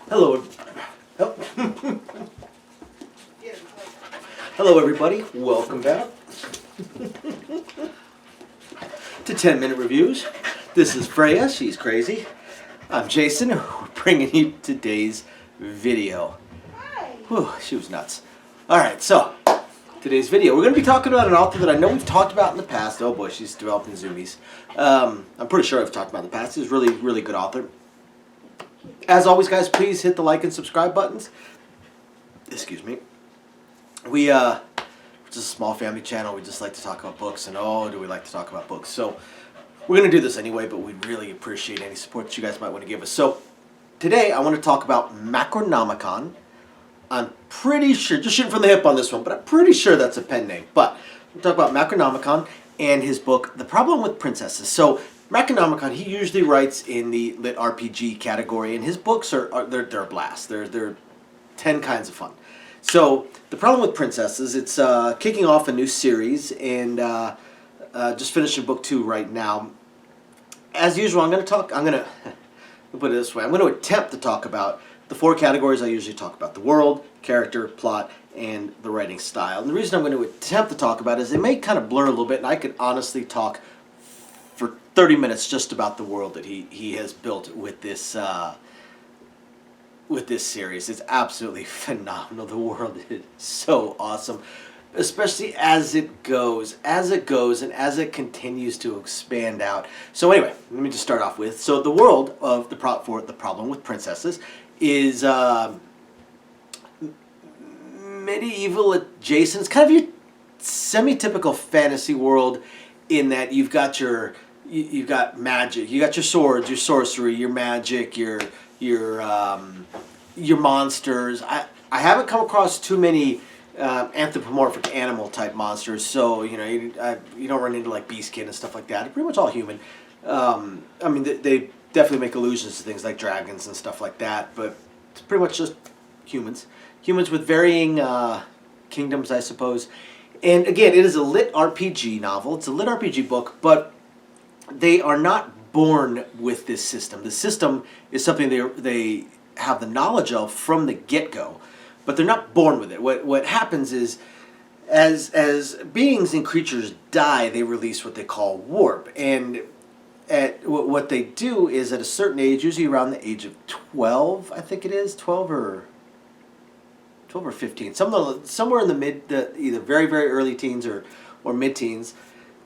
Hello. Oh. Hello, everybody. Welcome back to 10-Minute Reviews. This is Freya. She's crazy. I'm Jason. We're bringing you today's video. Whew, she was nuts. All right, so today's video, we're going to be talking about an author that I know we've talked about in the past. Oh boy, she's developing zoomies. I'm pretty sure I've talked about in the past. He's a really, really good author. As always, guys, please hit the like and subscribe buttons. Excuse me. We're just a small family channel. We just like to talk about books, and oh, do we like to talk about books. So we're going to do this anyway, but we'd really appreciate any support that you guys might want to give us. So today I want to talk about Macronomicon. I'm pretty sure, just shooting from the hip on this one, but I'm pretty sure that's a pen name. But we'll talk about Macronomicon and his book, The Problem with Princesses. So Macronomicon, he usually writes in the litRPG category, and his books they're a blast. They're 10 kinds of fun. So The Problem with Princesses, it's kicking off a new series, and just finishing book 2 right now. As usual, I'm going to put it this way. I'm going to attempt to talk about the 4 categories I usually talk about: the world, character, plot, and the writing style. And the reason I'm going to attempt to talk about it is they may kind of blur a little bit, and I could honestly talk for 30 minutes just about the world that he has built with this series. It's absolutely phenomenal. The world is so awesome, especially as it goes, and as it continues to expand out. So anyway, let me just start off with, so the world of The Problem with Princesses is medieval adjacent. It's kind of your semi-typical fantasy world in that you've got magic, you got your swords, your sorcery, your magic, your monsters. I haven't come across too many anthropomorphic animal type monsters, so you don't run into like beastkin and stuff like that. They're pretty much all human. I mean, they definitely make allusions to things like dragons and stuff like that, but it's pretty much just humans with varying kingdoms, I suppose. And again, it is a litRPG novel. It's a litRPG book, but they are not born with this system. The system is something they have the knowledge of from the get-go, but they're not born with it. What happens is, as beings and creatures die, they release what they call warp. And what they do is, at a certain age, usually around the age of 12, I think it is, 12 or 15, somewhere in the either very, very early teens or mid-teens,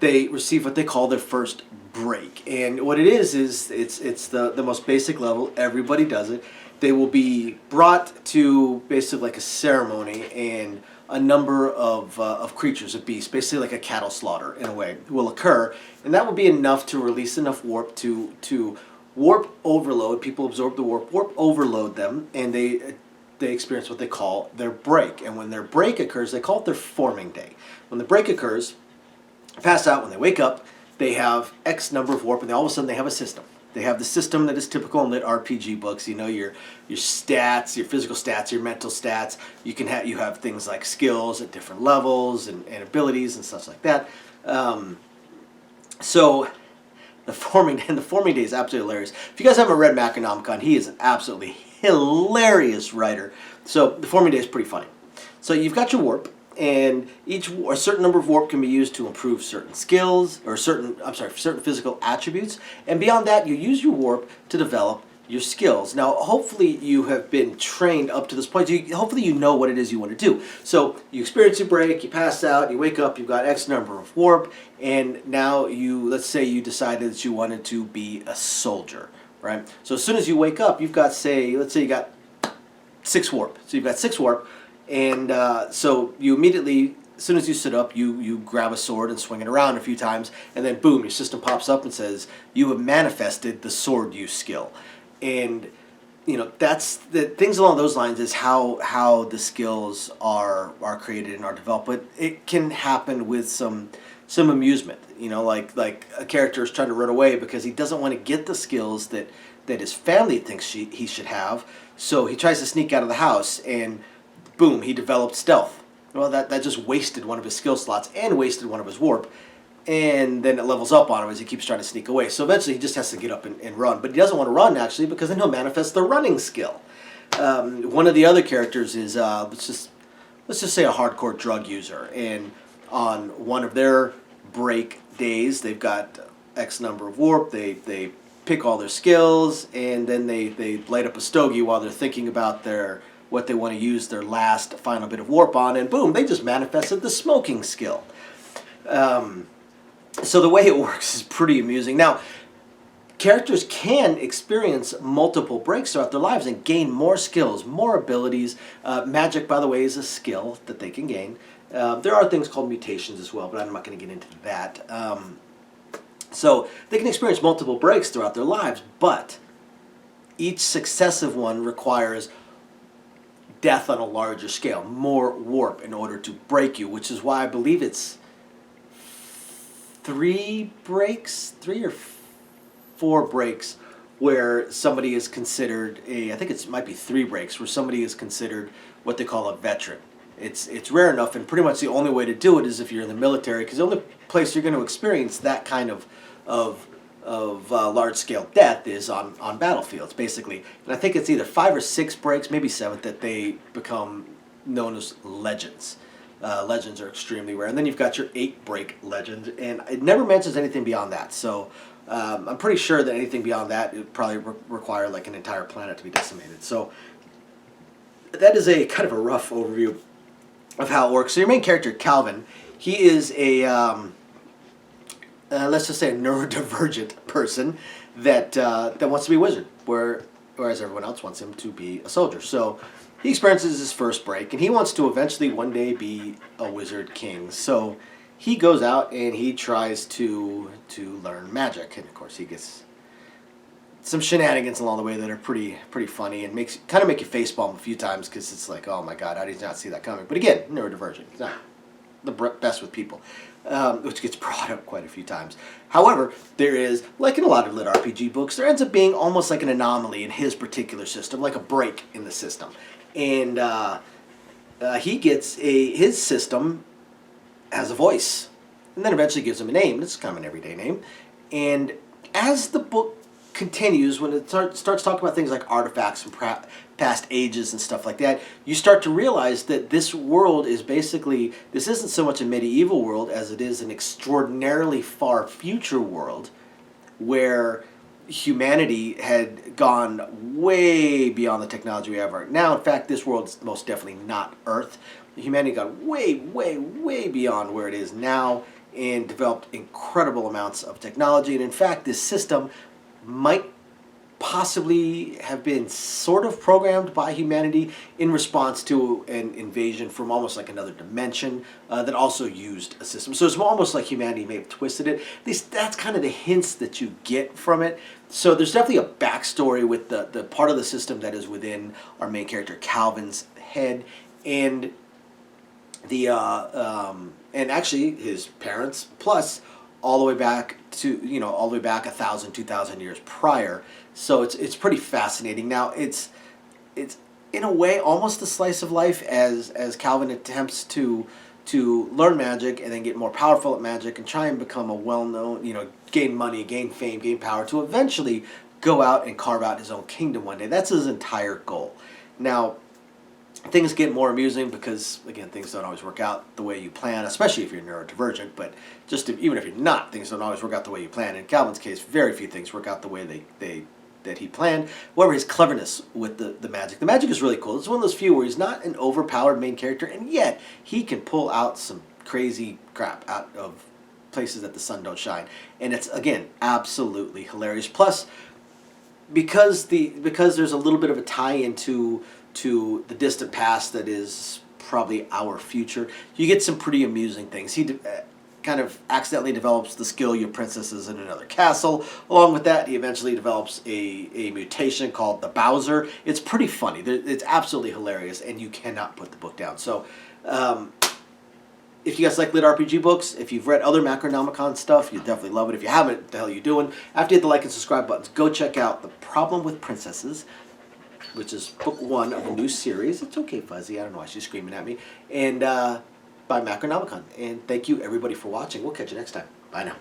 they receive what they call their first break. And what it is it's the most basic level. Everybody does it. They will be brought to basically like a ceremony, and a number of creatures, of beasts, basically like a cattle slaughter in a way, will occur, and that will be enough to release enough warp to warp overload. People absorb the warp overload them, and they experience what they call their break. And when their break occurs, they call it their forming day. When the break occurs, pass out, when they wake up, they have X number of warp, and all of a sudden they have a system. They have the system that is typical in litRPG books. You know, your stats, your physical stats, your mental stats. You have things like skills at different levels and abilities and such like that. So the forming day is absolutely hilarious. If you guys haven't read Macronomicon, he is an absolutely hilarious writer. So the forming day is pretty funny. So you've got your warp, and a certain number of warp can be used to improve certain skills, or certain physical attributes. And beyond that, you use your warp to develop your skills. Now, hopefully you have been trained up to this point. Hopefully you know what it is you want to do. So you experience your break, you pass out, you wake up, you've got X number of warp, and now let's say you decided that you wanted to be a soldier, right? So as soon as you wake up, you've got, let's say you got 6 warp. So you've got 6 warp. And so you immediately, as soon as you sit up, you grab a sword and swing it around a few times, and then boom, your system pops up and says, you have manifested the sword use skill. And that's the things along those lines is how the skills are created and are developed. But it can happen with some amusement. Like a character is trying to run away because he doesn't want to get the skills that his family thinks he should have. So he tries to sneak out of the house, and boom, he developed stealth. Well, that just wasted one of his skill slots and wasted one of his warp. And then it levels up on him as he keeps trying to sneak away. So eventually he just has to get up and run. But he doesn't want to run, actually, because then he'll manifest the running skill. One of the other characters is let's just say a hardcore drug user, and on one of their break days, they've got X number of warp. They pick all their skills, and then they light up a stogie while they're thinking about what they want to use their last final bit of warp on, and boom, they just manifested the smoking skill. So the way it works is pretty amusing. Now, characters can experience multiple breaks throughout their lives and gain more skills, more abilities. Magic, by the way, is a skill that they can gain. There are things called mutations as well, but I'm not going to get into that. So they can experience multiple breaks throughout their lives, but each successive one requires death on a larger scale, more warp in order to break you, which is why I believe it's 3 or 4 breaks where somebody is considered I think it might be 3 breaks where somebody is considered what they call a veteran. It's rare enough, and pretty much the only way to do it is if you're in the military, because the only place you're going to experience that kind of large-scale death is on battlefields, basically. And I think it's either 5 or 6 breaks, maybe 7, that they become known as legends. Legends are extremely rare. And then you've got your 8-break legend, and it never mentions anything beyond that. So I'm pretty sure that anything beyond that would probably require like an entire planet to be decimated. So that is a kind of a rough overview of how it works. So your main character, Calvin, he is a let's just say a neurodivergent person that wants to be a wizard, whereas everyone else wants him to be a soldier. So he experiences his first break, and he wants to eventually one day be a wizard king. So he goes out and he tries to learn magic, and of course he gets some shenanigans along the way that are pretty funny and make you facepalm a few times, because it's like, oh my god, how did you not see that coming? But again, neurodivergent. He's not the best with people, which gets brought up quite a few times. However, there is, like in a lot of litRPG books, there ends up being almost like an anomaly in his particular system, like a break in the system. And he gets his system has a voice, and then eventually gives him a name. It's kind of an everyday name. And as the book continues, when it starts talking about things like artifacts from past ages and stuff like that, you start to realize that this world is basically, this isn't so much a medieval world as it is an extraordinarily far future world where humanity had gone way beyond the technology we have right now. In fact, this world is most definitely not Earth. Humanity got way, way, way beyond where it is now and developed incredible amounts of technology. And in fact, this system might possibly have been sort of programmed by humanity in response to an invasion from almost like another dimension that also used a system. So it's almost like humanity may have twisted it. At least that's kind of the hints that you get from it. So there's definitely a backstory with the part of the system that is within our main character Calvin's head, and the and actually his parents, plus all the way back to, all the way back 1,000, 2,000 years prior. So it's pretty fascinating. Now it's in a way almost a slice of life as Calvin attempts to learn magic and then get more powerful at magic and try and become a well-known, gain money, gain fame, gain power, to eventually go out and carve out his own kingdom one day. That's his entire goal. Now, things get more amusing because, again, things don't always work out the way you plan, especially if you're neurodivergent, but even if you're not, things don't always work out the way you plan. In Calvin's case, very few things work out the way that he planned. However, his cleverness with the magic is really cool. It's one of those few where he's not an overpowered main character, and yet he can pull out some crazy crap out of places that the sun don't shine. And it's, again, absolutely hilarious. Plus, because there's a little bit of a tie-in to the distant past that is probably our future, you get some pretty amusing things. He kind of accidentally develops the skill your princess is in another castle. Along with that, he eventually develops a mutation called the Bowser. It's pretty funny. It's absolutely hilarious, and you cannot put the book down. So if you guys like litRPG books, if you've read other Macronomicon stuff, you definitely love it. If you haven't, what the hell are you doing? After you hit the like and subscribe buttons, go check out The Problem with Princesses, which is book 1 of a new series. It's okay, Fuzzy. I don't know why she's screaming at me. And by Macronomicon. And thank you, everybody, for watching. We'll catch you next time. Bye now.